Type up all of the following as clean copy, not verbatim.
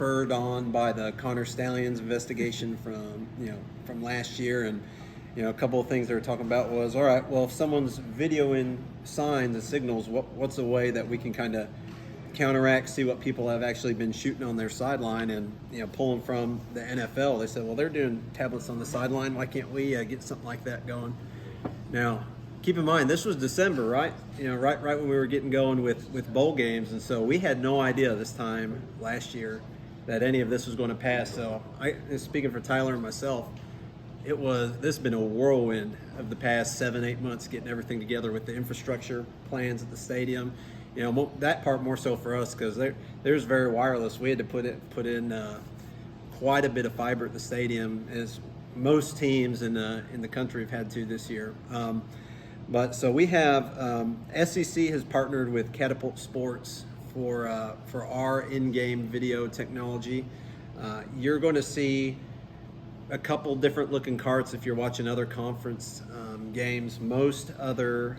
spurred on by the Connor Stallions investigation from last year. And a couple of things they were talking about was, all right, well, if someone's videoing signs and signals, what's a way that we can kind of counteract, see what people have actually been shooting on their sideline, and pulling from the NFL. They said, well, they're doing tablets on the sideline. Why can't we get something like that going? Now, keep in mind, this was December, right? Right when we were getting going with bowl games, and so we had no idea this time last year that any of this was going to pass. So, speaking for Tyler and myself, this has been a whirlwind of the past 7-8 months, getting everything together with the infrastructure plans at the stadium. That part more so for us, because there's very wireless. We had to put in quite a bit of fiber at the stadium, as most teams in the country have had to this year. But so we have SEC has partnered with Catapult Sports for our in-game video technology. You're going to see a couple different looking carts if you're watching other conference games. Most other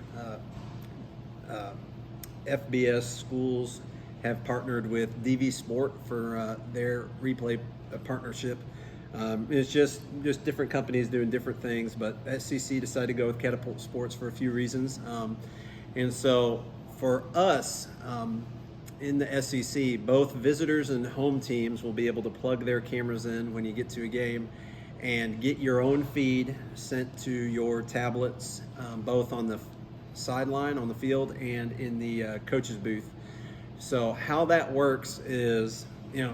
FBS schools have partnered with DV Sport for their replay partnership. It's just different companies doing different things, but SEC decided to go with Catapult Sports for a few reasons. And so for us, in the SEC, both visitors and home teams will be able to plug their cameras in when you get to a game and get your own feed sent to your tablets, both on the sideline, on the field, and in the coach's booth. So how that works is,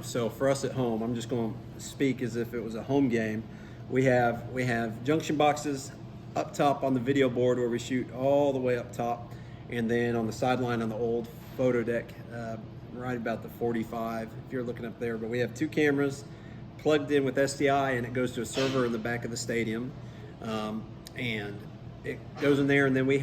so for us at home, I'm just going to speak as if it was a home game. We have junction boxes up top on the video board where we shoot all the way up top, and then on the sideline on the old photo deck, right about the 45, if you're looking up there. But we have two cameras plugged in with SDI, and it goes to a server in the back of the stadium, and it goes in there. And then we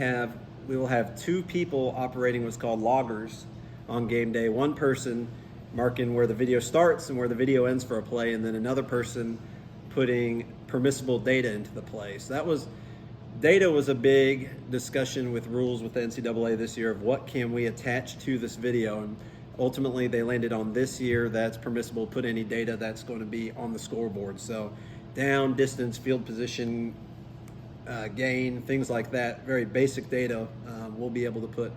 will have two people operating what's called loggers on game day. One person marking where the video starts and where the video ends for a play, and then another person putting permissible data into the play. So data was a big discussion with rules with the NCAA this year of what can we attach to this video, and ultimately they landed on this year that's permissible. Put any data that's going to be on the scoreboard. So down, distance, field position, gain, things like that, very basic data we'll be able to put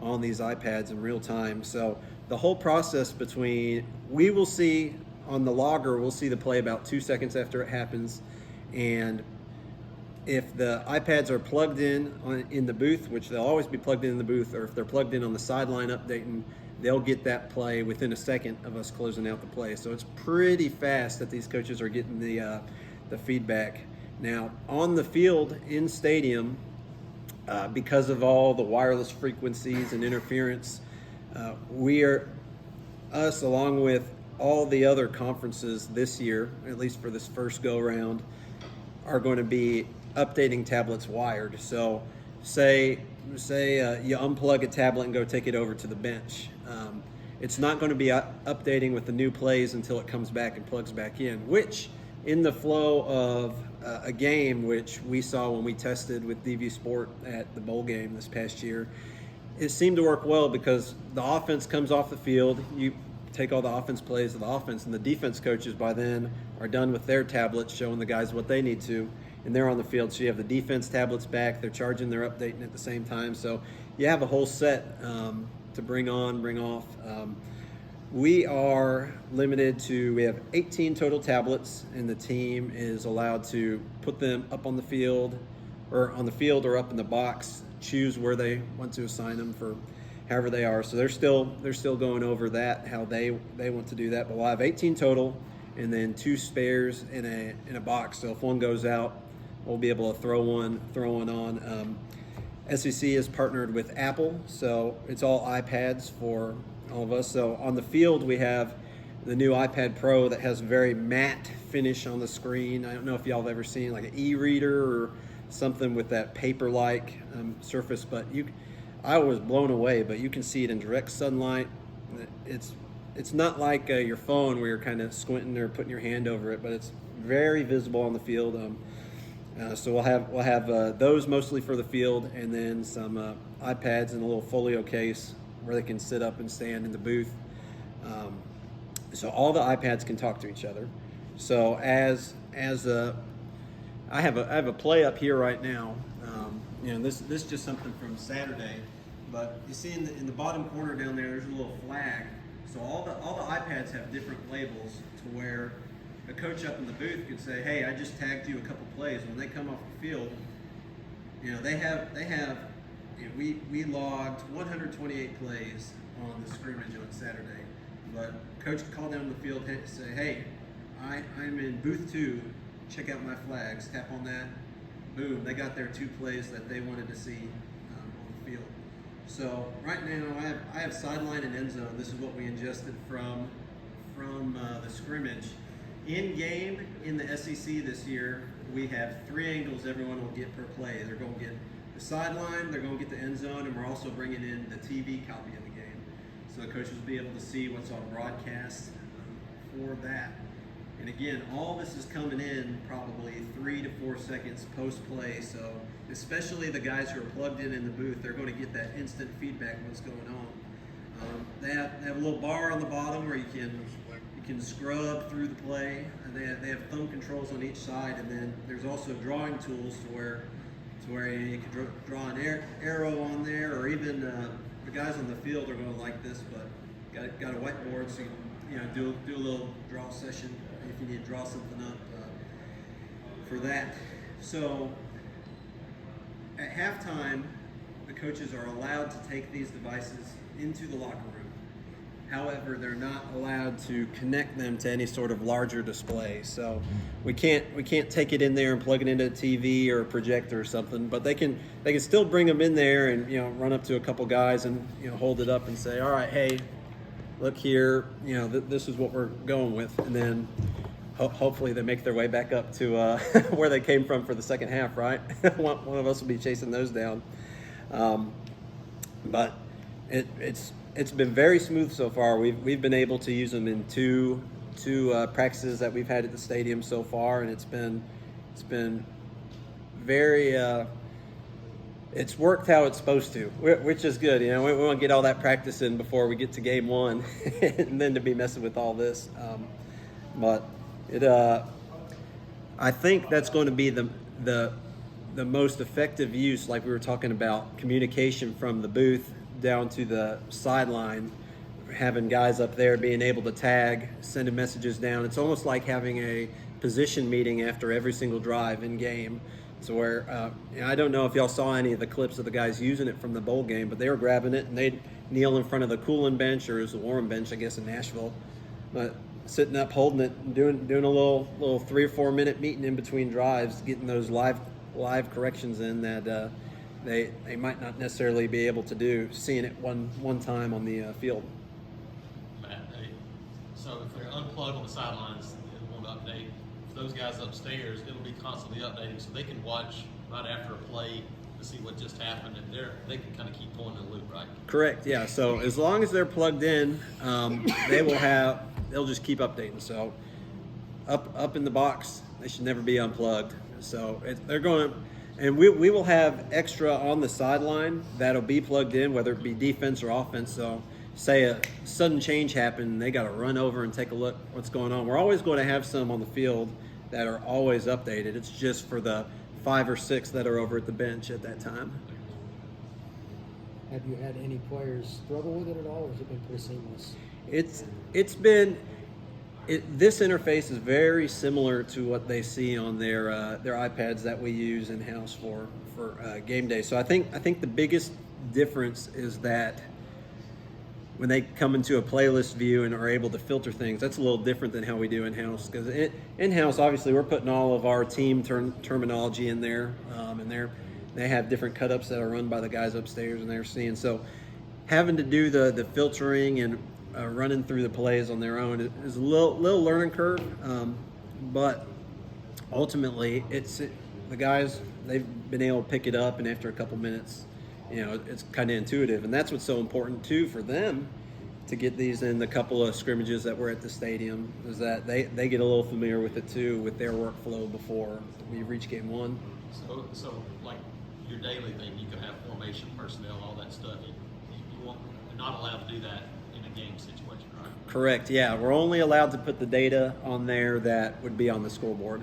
on these iPads in real time. So the whole process we will see on the logger, we'll see the play about 2 seconds after it happens. And if the iPads are plugged in the booth, which they'll always be plugged in the booth, or if they're plugged in on the sideline updating, they'll get that play within a second of us closing out the play. So it's pretty fast that these coaches are getting the feedback. Now, on the field in stadium, because of all the wireless frequencies and interference, us along with all the other conferences this year, at least for this first go round, are going to be updating tablets wired. So say you unplug a tablet and go take it over to the bench. It's not going to be updating with the new plays until it comes back and plugs back in, which in the flow of a game, which we saw when we tested with DV Sport at the bowl game this past year, it seemed to work well because the offense comes off the field. You take all the offense plays of the offense, and the defense coaches by then are done with their tablets, showing the guys what they need to, and they're on the field. So you have the defense tablets back, they're charging, they're updating at the same time. So you have a whole set to bring on, bring off. We are limited to, we have 18 total tablets, and the team is allowed to put them up on the field or up in the box, choose where they want to assign them for however they are. So they're still going over that, how they want to do that. But we'll have 18 total, and then 2 spares in a box. So if one goes out, we'll be able to throw one on. SEC is partnered with Apple, so it's all iPads for all of us. So on the field, we have the new iPad Pro that has a very matte finish on the screen. I don't know if y'all have ever seen like an e-reader or something with that paper-like surface, but I was blown away. But you can see it in direct sunlight. It's not like your phone where you're kind of squinting or putting your hand over it, but it's very visible on the field. So we'll have those mostly for the field, and then some iPads in a little folio case where they can sit up and stand in the booth. so all the iPads can talk to each other. So I have a play up here right now. This is just something from Saturday, but you see in the bottom corner down there, there's a little flag. So all the iPads have different labels to where a coach up in the booth could say, "Hey, I just tagged you a couple plays." When they come off the field, they have. We logged 128 plays on the scrimmage on Saturday, but coach could call down the field and say, "Hey, I'm in booth 2. Check out my flags." Tap on that. Boom! They got their 2 plays that they wanted to see on the field. So right now I have sideline and end zone. This is what we ingested from the scrimmage. In game in the SEC this year, we have 3 angles everyone will get per play. They're going to get the sideline, they're going to get the end zone, and we're also bringing in the TV copy of the game. So the coaches will be able to see what's on broadcast for that. And again, all this is coming in probably 3 to 4 seconds post-play. So especially the guys who are plugged in the booth, they're going to get that instant feedback of what's going on. They have a little bar on the bottom where you can scrub through the play. They have thumb controls on each side, and then there's also drawing tools to where you can draw an arrow on there, or even the guys on the field are going to like this, but got a whiteboard, so you can do a little draw session if you need to draw something up for that. So at halftime, the coaches are allowed to take these devices into the locker room. However, they're not allowed to connect them to any sort of larger display. So we can't take it in there and plug it into a TV or a projector or something. But they can still bring them in there and run up to a couple guys and hold it up and say, "All right, hey, look here, this is what we're going with," and then hopefully they make their way back up to where they came from for the second half. Right, one of us will be chasing those down. But it's been very smooth so far. We've been able to use them in two practices that we've had at the stadium so far, and it's been very it's worked how it's supposed to, which is good. We want to get all that practice in before we get to game 1, and then to be messing with all this. But I think that's going to be the most effective use, like we were talking about, communication from the booth down to the sideline, having guys up there being able to tag, sending messages down. It's almost like having a position meeting after every single drive in game. So where I don't know if y'all saw any of the clips of the guys using it from the bowl game, but they were grabbing it and they'd kneel in front of the cooling bench, or it was the warm bench, I guess, in Nashville, but sitting up holding it and doing a little 3 or 4 minute meeting in between drives, getting those live corrections in that they might not necessarily be able to do, seeing it one time on the field. Matt, so if they're unplugged on the sidelines, it won't update. For those guys upstairs, it'll be constantly updating, so they can watch right after a play to see what just happened, and they can kind of keep pulling the loop, right? Correct. Yeah. So as long as they're plugged in, they'll just keep updating. So up in the box, they should never be unplugged. So they're going. And we will have extra on the sideline that'll be plugged in, whether it be defense or offense. So say a sudden change happened and they got to run over and take a look what's going on. We're always going to have some on the field that are always updated. It's just for the 5 or 6 that are over at the bench at that time. Have you had any players struggle with it at all, or has it been pretty seamless? It's been this interface is very similar to what they see on their iPads that we use in house for game day. So I think the biggest difference is that when they come into a playlist view and are able to filter things, that's a little different than how we do in house. Because in house, obviously, we're putting all of our team terminology in there, and they have different cut-ups that are run by the guys upstairs, and they're seeing. So having to do the filtering and running through the plays on their own is a little learning curve, but ultimately the guys, they've been able to pick it up, and after a couple minutes, it's kind of intuitive, and that's what's so important too for them to get these in the couple of scrimmages that were at the stadium, is that they get a little familiar with it too, with their workflow before we reach game 1. So like your daily thing, you can have formation, personnel, all that stuff. You won't, you're not allowed to do that in a game situation, right? Correct. Yeah, we're only allowed to put the data on there that would be on the scoreboard.